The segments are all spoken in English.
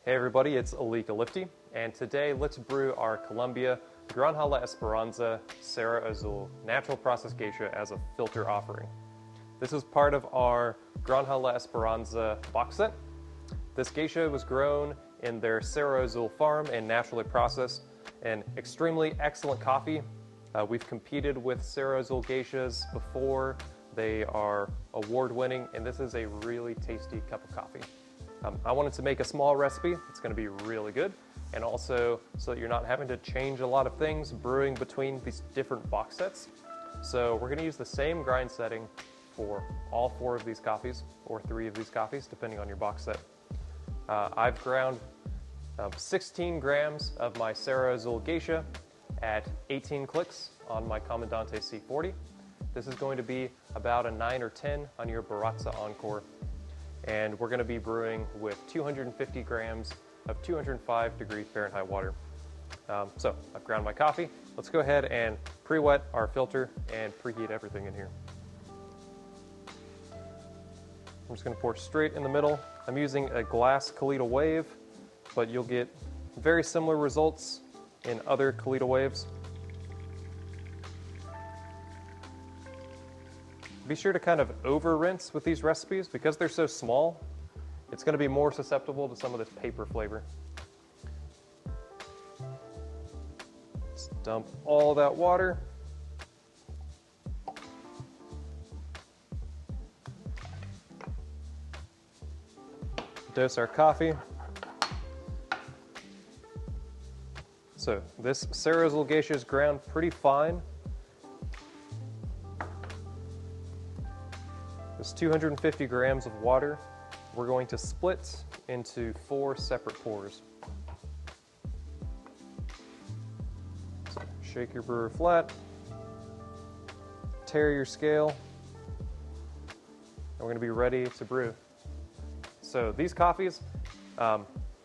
Hey everybody, it's Alika Lifty, and today let's brew our Colombia Granja la Esperanza Cerro Azul natural process geisha as a filter offering. This is part of our Granja la Esperanza box set. This geisha was grown in their Cerro Azul farm and naturally processed, an extremely excellent coffee. We've competed with Cerro Azul geishas before. They are award-winning, and this is a really tasty cup of coffee. I wanted to make a small recipe that's going to be really good, and also so that you're not having to change a lot of things brewing between these different box sets. So we're going to use the same grind setting for all 4 of these coffees, or 3 of these coffees, depending on your box set. I've ground 16 grams of my Cerro Azul geisha at 18 clicks on my Comandante C40. This is going to be about a 9 or 10 on your Baratza Encore. And we're going to be brewing with 250 grams of 205 degree Fahrenheit water. So I've ground my coffee. Let's go ahead and pre-wet our filter and preheat everything in here. I'm just going to pour straight in the middle. I'm using a glass Kalita wave, but you'll get very similar results in other Kalita waves. Be sure to kind of over-rinse with these recipes because they're so small. It's going to be more susceptible to some of this paper flavor. Just dump all that water. Dose our coffee. So this Cerro Azul geisha is ground pretty fine. This 250 grams of water, we're going to split into 4 separate pours. So shake your brewer flat, tare your scale, and we're going to be ready to brew. So these coffees,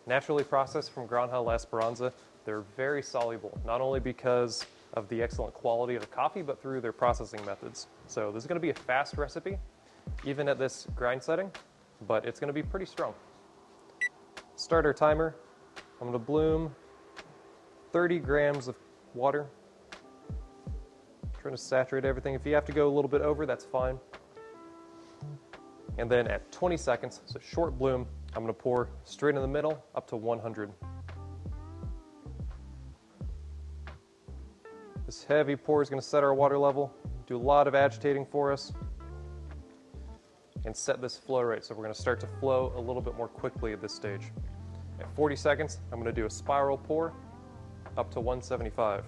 naturally processed from Granja la Esperanza, they're very soluble, not only because of the excellent quality of the coffee, but through their processing methods. So this is going to be a fast recipe, even at this grind setting, but it's going to be pretty strong. Start our timer. I'm going to bloom 30 grams of water. Trying to saturate everything. If you have to go a little bit over, that's fine. And then at 20 seconds, so short bloom, I'm going to pour straight in the middle up to 100. This heavy pour is going to set our water level, do a lot of agitating for us, and set this flow rate. So we're going to start to flow a little bit more quickly at this stage. At 40 seconds, I'm going to do a spiral pour up to 175.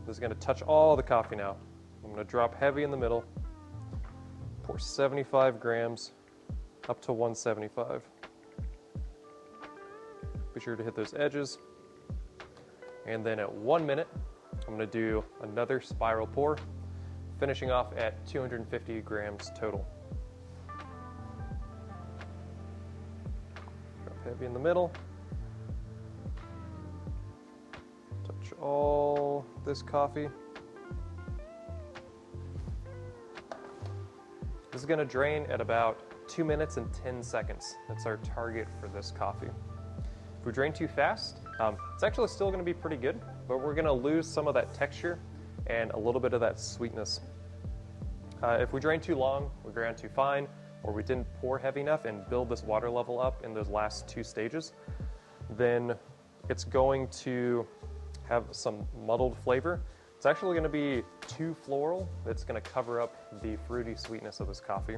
This is going to touch all the coffee now. I'm going to drop heavy in the middle, pour 75 grams up to 175. Be sure to hit those edges. And then at 1 minute, I'm going to do another spiral pour, finishing off at 250 grams total. Drop heavy in the middle. Touch all this coffee. This is going to drain at about 2 minutes and 10 seconds. That's our target for this coffee. If we drain too fast, it's actually still going to be pretty good, but we're going to lose some of that texture and a little bit of that sweetness. If we drain too long, we ground too fine, or we didn't pour heavy enough and build this water level up in those last 2 stages, then it's going to have some muddled flavor. It's actually going to be too floral. That's going to cover up the fruity sweetness of this coffee.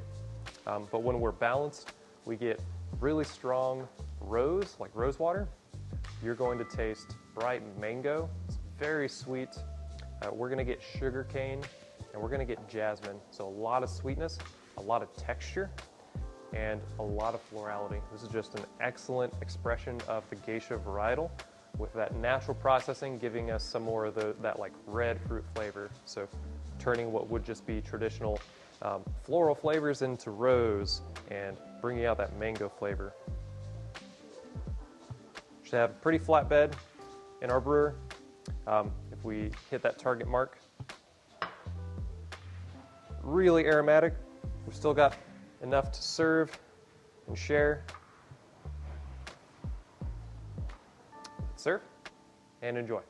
But when we're balanced, we get really strong rose, like rose water. You're going to taste bright mango. It's very sweet. We're going to get sugar cane, and we're going to get jasmine. So a lot of sweetness, a lot of texture, and a lot of florality. This is just an excellent expression of the geisha varietal, with that natural processing giving us some more of that like red fruit flavor. So turning what would just be traditional floral flavors into rose and bringing out that mango flavor. Should have a pretty flat bed in our brewer. If we hit that target mark, really aromatic. We've still got enough to serve and share. Serve and enjoy.